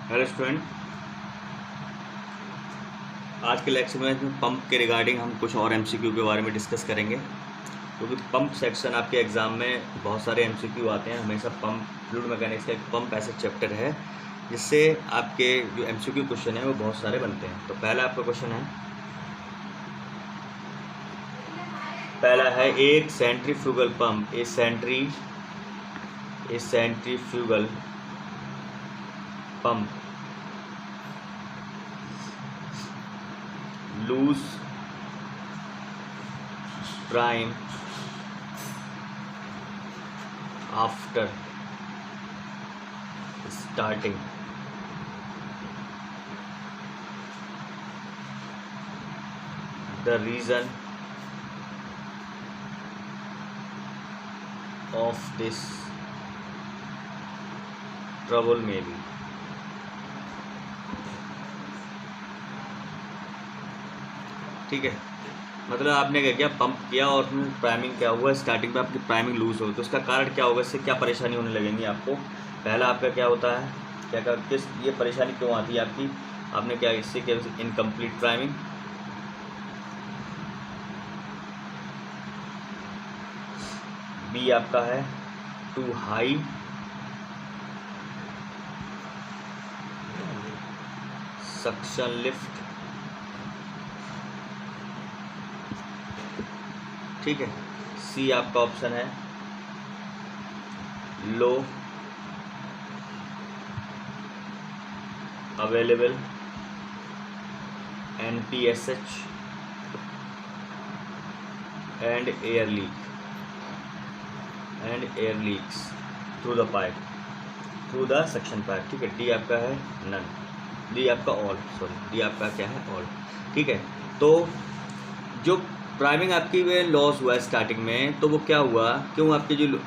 Hello student, आज के lecture में पंप के रिगार्डिंग हम कुछ और एमसीक्यू के बारे में डिस्कस करेंगे, क्योंकि पंप सेक्शन आपके एग्ज़ाम में बहुत सारे एमसीक्यू आते हैं हमेशा। पंप फ्लूइड मैकेनिक्स का एक पंप ऐसा चैप्टर है जिससे आपके जो एमसीक्यू क्वेश्चन है वो बहुत सारे बनते हैं। तो पहला आपका क्वेश्चन है, पहला है एक centrifugal pump, a centrifugal pump lose prime after starting. The reason of this trouble may be. ठीक है, मतलब आपने क्या किया, पंप किया और उसमें प्राइमिंग क्या हुआ, स्टार्टिंग में आपकी प्राइमिंग लूज हो, तो उसका कारण क्या होगा, इससे क्या परेशानी होने लगेंगी आपको। पहला आपका क्या होता है, क्या किस ये परेशानी क्यों आती है आपकी, आपने क्या इससे क्या इनकम्प्लीट प्राइमिंग। बी आपका है टू हाई सक्शन लिफ्ट। ठीक है, सी आपका ऑप्शन है low available NPSH and air leaks through the pipe, through the suction pipe. ठीक है, डी आपका है नन, डी आपका ऑल, डी आपका क्या है ऑल। ठीक है, तो जो प्राइमिंग आपकी वे लॉस हुआ है स्टार्टिंग में, तो वो क्या हुआ, क्यों आपकी जो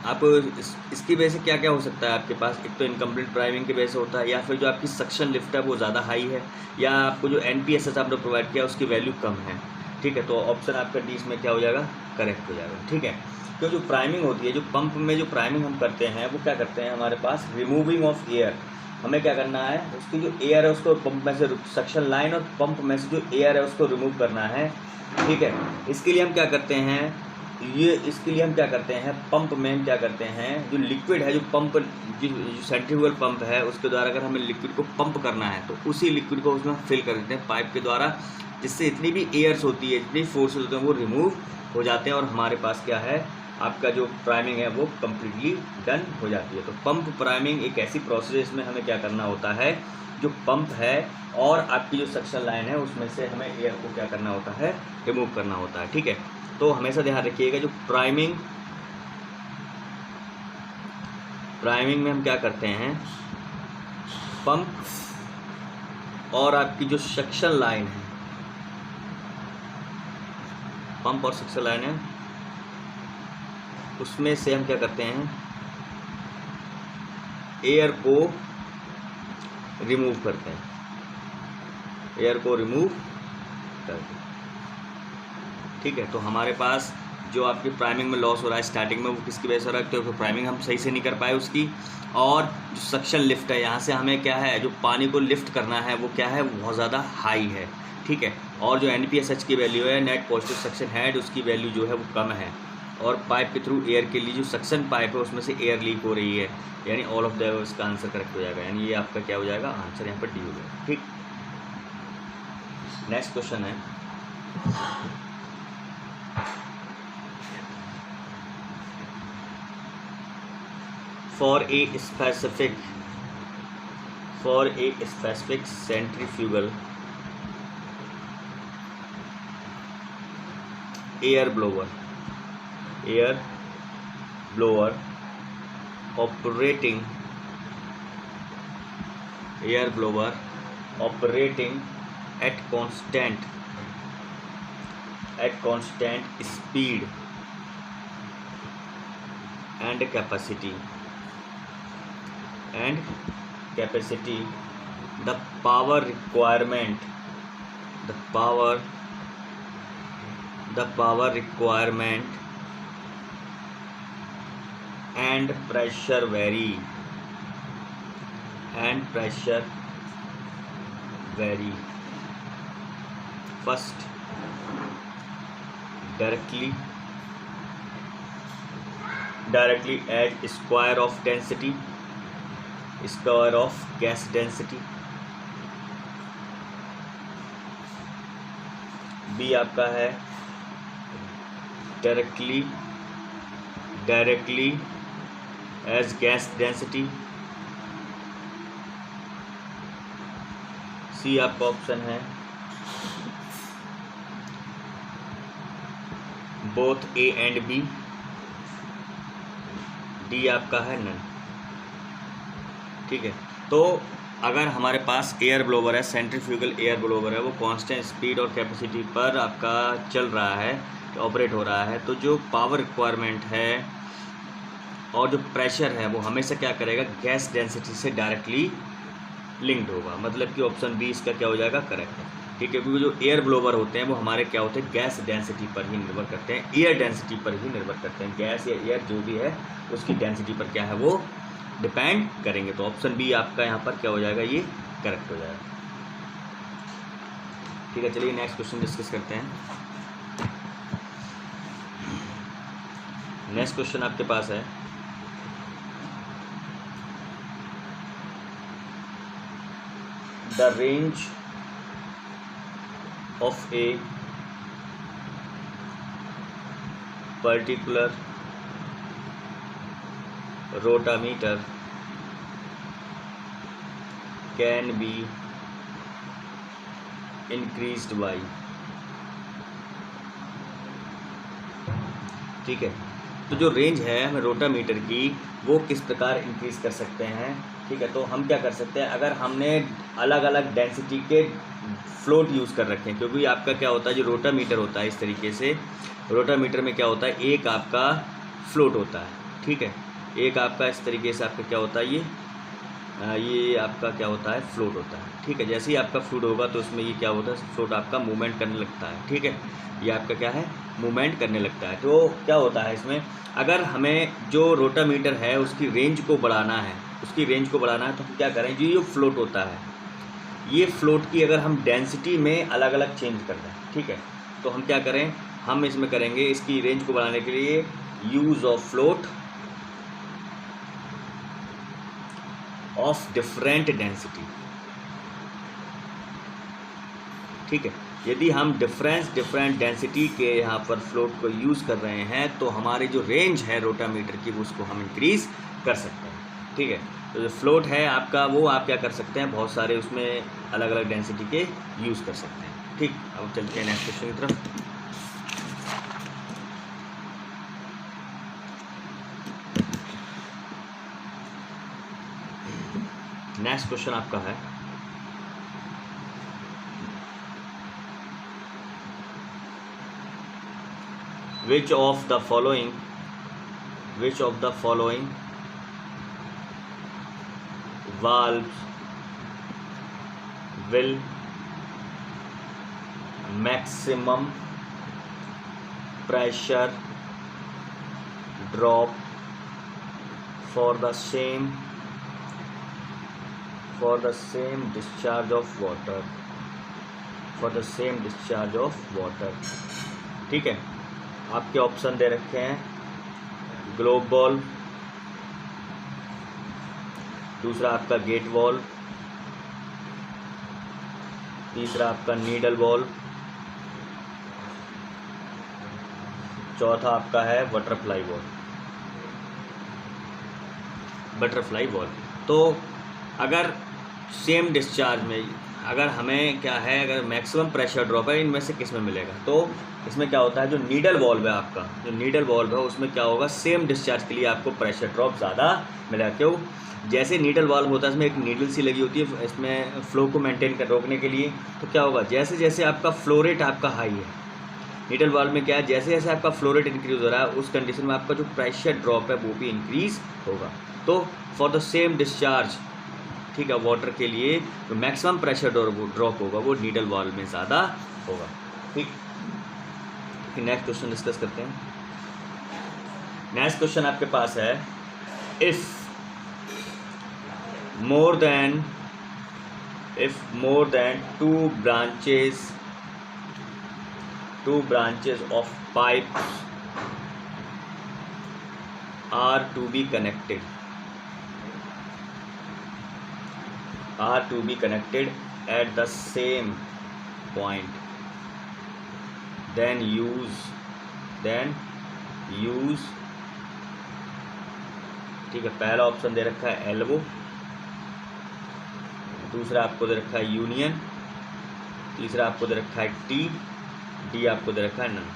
आप इसकी वजह से क्या क्या हो सकता है आपके पास, एक तो इनकम्प्लीट प्राइमिंग की वजह से होता है, या फिर जो आपकी सक्शन लिफ्ट है वो ज़्यादा हाई है, या आपको जो NPSH आपने प्रोवाइड किया उसकी वैल्यू कम है। ठीक है, तो ऑप्शन आपका डी इसमें क्या हो जाएगा, करेक्ट हो जाएगा। ठीक है, तो जो प्राइमिंग होती है, जो पंप में जो प्राइमिंग हम करते हैं वो क्या करते हैं, हमारे पास रिमूविंग ऑफ एयर, हमें क्या करना है, उसकी जो एयर है उसको पंप में से, सक्शन लाइन और पंप में से जो एयर है उसको रिमूव करना है। ठीक है, इसके लिए हम क्या करते हैं, पंप में हम क्या करते हैं, जो लिक्विड है, जो पंप जो सेंट्रीफ्यूगल पंप है उसके द्वारा अगर हमें लिक्विड को पंप करना है तो उसी लिक्विड को उसमें फिल कर देते हैं पाइप के द्वारा, जिससे इतनी भी एयर्स होती है, जितनी फोर्सेस होते हैं वो रिमूव हो जाते हैं और हमारे पास क्या है, आपका जो प्राइमिंग है वो कम्प्लीटली डन हो जाती है। तो पंप प्राइमिंग एक ऐसी प्रोसेस में हमें क्या करना होता है, जो पंप है और आपकी जो सक्शन लाइन है उसमें से हमें एयर को क्या करना होता है, रिमूव करना होता है। ठीक है, तो हमेशा ध्यान रखिएगा, जो प्राइमिंग में हम क्या करते हैं, पंप और आपकी जो सक्शन लाइन है, पंप और सक्शन लाइन है उसमें से हम क्या करते हैं, एयर को रिमूव करते हैं, एयर को रिमूव करते हैं। ठीक है, तो हमारे पास जो आपकी प्राइमिंग में लॉस हो रहा है स्टार्टिंग में, वो किसकी वजह से हो रहा है, तो प्राइमिंग हम सही से नहीं कर पाए उसकी, और जो सक्शन लिफ्ट है, यहाँ से हमें क्या है, जो पानी को लिफ्ट करना है वो क्या है, वो बहुत ज़्यादा हाई है। ठीक है, और जो NPSH की वैल्यू है, नेट पॉजिटिव सक्शन हेड, उसकी वैल्यू जो है वो कम है, और पाइप के थ्रू एयर के लिए जो सक्शन पाइप है उसमें से एयर लीक हो रही है, यानी ऑल ऑफ द इसका आंसर करेक्ट हो जाएगा, यानी ये आपका क्या हो जाएगा, आंसर यहाँ पर डी हो जाएगा। ठीक, नेक्स्ट क्वेश्चन है, for a specific centrifugal air blower operating at constant speed and capacity, the power requirement and pressure vary and pressure vary. First, directly add square of density, square of gas density. B आपका है directly as gas density. C आपका option है both A and B. D आपका है none. ठीक है, तो अगर हमारे पास एयर ब्लोवर है, सेंट्रीफ्यूगल एयर ब्लोवर है, वो कांस्टेंट स्पीड और कैपेसिटी पर आपका चल रहा है, ऑपरेट हो रहा है, तो जो पावर रिक्वायरमेंट है और जो प्रेशर है वो हमेशा क्या करेगा, गैस डेंसिटी से डायरेक्टली लिंक्ड होगा. मतलब कि ऑप्शन बी इसका क्या हो जाएगा, करेक्ट है. ठीक है, क्योंकि जो एयर ब्लोवर होते हैं वो हमारे क्या होते हैं, गैस डेंसिटी पर ही निर्भर करते हैं, एयर डेंसिटी पर ही निर्भर करते हैं. गैस या एयर जो भी है उसकी डेंसिटी पर क्या है वो डिपेंड करेंगे. तो ऑप्शन बी आपका यहाँ पर क्या हो जाएगा, ये करेक्ट हो जाएगा. ठीक है, चलिए नेक्स्ट क्वेश्चन डिस्कस करते हैं. नेक्स्ट क्वेश्चन आपके पास है the range of a particular rotameter can be increased by. ठीक है, तो जो रेंज है हमें रोटामीटर की वो किस प्रकार इंक्रीज कर सकते हैं. ठीक है, तो हम क्या कर सकते हैं, अगर हमने अलग अलग डेंसिटी के फ्लोट यूज़ कर रखे हैं, क्योंकि आपका क्या होता है, जो रोटामीटर होता है इस तरीके से, रोटामीटर में क्या होता है, एक आपका फ्लोट होता है. ठीक है, एक आपका इस तरीके से आपका क्या होता है, ये आपका क्या होता है, फ्लोट होता है. ठीक है, जैसे ही आपका फ्लोट होगा तो उसमें ये क्या होता है, फ्लोट आपका मूवमेंट करने लगता है. ठीक है, ये आपका क्या है, मूवमेंट करने लगता है. तो क्या होता है इसमें, अगर हमें जो रोटामीटर है उसकी रेंज को बढ़ाना है, तो हम क्या करें, जो फ्लोट होता है, ये फ्लोट की अगर हम डेंसिटी में अलग अलग चेंज कर दें. ठीक है, तो हम क्या करें, हम इसमें करेंगे इसकी रेंज को बढ़ाने के लिए use of float of different density. ठीक है, यदि हम डिफरेंट डेंसिटी के यहाँ पर फ्लोट को यूज़ कर रहे हैं तो हमारी जो रेंज है रोटामीटर की उसको हम इंक्रीज़ कर सकते हैं. ठीक है, तो जो फ्लोट है आपका वो आप क्या कर सकते हैं, बहुत सारे उसमें अलग अलग डेंसिटी के यूज़ कर सकते हैं. ठीक, अब चलते हैं नेक्स्ट क्वेश्चन की तरफ. नेक्स्ट क्वेश्चन आपका है which of the following valves will maximum pressure drop for the same discharge of water. ठीक है, आपके ऑप्शन दे रखे हैं ग्लोब बॉल, दूसरा आपका गेट बॉल, तीसरा आपका नीडल बॉल, चौथा आपका है बटरफ्लाई बॉल. तो अगर सेम डिस्चार्ज में अगर हमें क्या है, अगर मैक्सिमम प्रेशर ड्रॉप है, इनमें से किस में मिलेगा, तो इसमें क्या होता है, जो नीडल बॉल्व है आपका, जो नीडल बॉल्व है उसमें क्या होगा, सेम डिस्चार्ज के लिए आपको प्रेशर ड्रॉप ज़्यादा मिलेगा. क्यों, जैसे नीडल बॉल्व होता है इसमें एक नीडल सी लगी होती है इसमें फ्लो को मेंटेन कर रोकने के लिए. तो क्या होगा, जैसे जैसे आपका फ्लो रेट आपका हाई है, नीडल बॉल्व में क्या है, जैसे जैसे आपका फ्लो रेट इंक्रीज हो रहा है उस कंडीशन में आपका जो प्रेशर ड्रॉप है वो भी इंक्रीज होगा. तो फॉर द सेम डिस्चार्ज, ठीक है, वाटर के लिए जो मैक्सिमम प्रेशर ड्रॉप होगा वो नीडल बॉल्व में ज़्यादा होगा. ठीक, नेक्स्ट क्वेश्चन डिस्कस करते हैं. नेक्स्ट क्वेश्चन आपके पास है, if more than if more than two branches of pipes are to be connected at the same point, then use ठीक है, पहला ऑप्शन दे रखा है एल्बो, दूसरा आपको दे रखा है यूनियन, तीसरा आपको दे रखा है टी, डी आपको दे रखा है नन।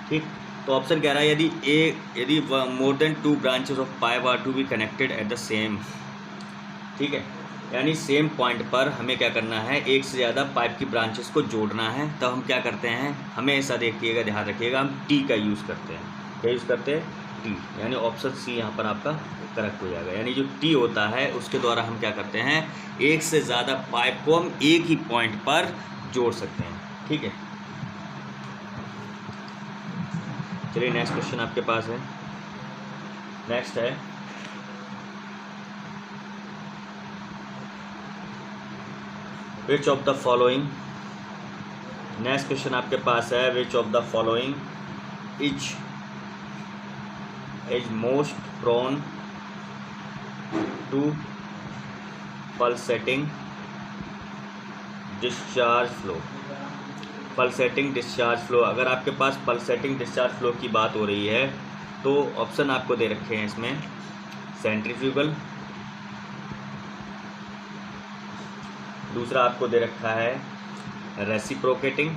ठीक, तो ऑप्शन कह रहा है यदि more than two branches of pipe are to be connected at the same, ठीक है, यानी सेम पॉइंट पर हमें क्या करना है, एक से ज़्यादा पाइप की ब्रांचेस को जोड़ना है, तब हम क्या करते हैं, हमेशा देखिएगा, ध्यान रखिएगा, हम टी का यूज़ करते हैं। क्या यूज़ करते हैं? टी, यानी ऑप्शन सी यहाँ पर आपका करेक्ट हो जाएगा। यानी जो टी होता है उसके द्वारा हम क्या करते हैं, एक से ज़्यादा पाइप को हम एक ही पॉइंट पर जोड़ सकते हैं। ठीक है, चलिए नेक्स्ट क्वेश्चन आपके पास है। नेक्स्ट है which of the following, next question आपके पास है, which of the following is most prone to pulsating discharge flow. Pulsating discharge flow, अगर आपके पास पल्सेटिंग डिस्चार्ज फ्लो की बात हो रही है तो ऑप्शन आपको दे रखे हैं इसमें, सेंट्रीफ्यूगल, दूसरा आपको दे रखा है रेसिप्रोकेटिंग,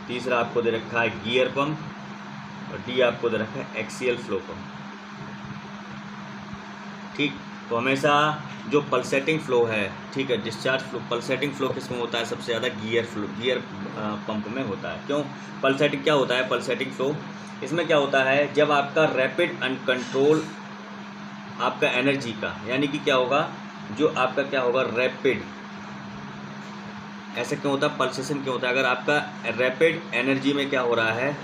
तीसरा आपको दे रखा है गियर पंप, और डी आपको दे रखा है एक्सियल फ्लो पंप। ठीक, तो हमेशा जो पल्सेटिंग फ्लो है, ठीक है, डिस्चार्ज फ्लो, पल्सेटिंग फ्लो किस में होता है, सबसे ज़्यादा गियर पंप में होता है। क्यों? पल्सेटिंग क्या होता है, पल्सेटिंग फ्लो, इसमें क्या होता है, जब आपका रैपिड अनकंट्रोल आपका एनर्जी का, यानी कि क्या होगा, जो आपका क्या होगा रैपिड, ऐसा क्यों होता है, पल्सेशन क्यों होता है, अगर आपका रैपिड एनर्जी में क्या हो रहा है,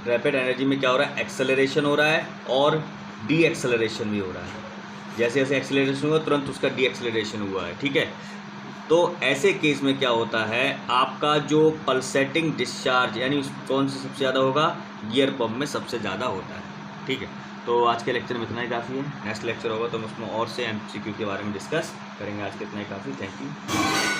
रैपिड एनर्जी में क्या हो रहा है, एक्सेलरेशन हो रहा है और डी एक्सेलरेशन भी हो रहा है। जैसे जैसे एक्सेलरेशन हुआ तुरंत उसका डी एक्सेलरेशन हुआ है। ठीक है, तो ऐसे केस में क्या होता है, आपका जो पल्सेटिंग डिस्चार्ज यानी कौन से सबसे ज़्यादा होगा, गियर पंप में सबसे ज़्यादा होता है। ठीक है, तो आज के लेक्चर में इतना ही काफ़ी है। नेक्स्ट लेक्चर होगा तो हम उसमें और से MCQ के बारे में डिस्कस करेंगे। आज के इतना ही काफ़ी। Thank you.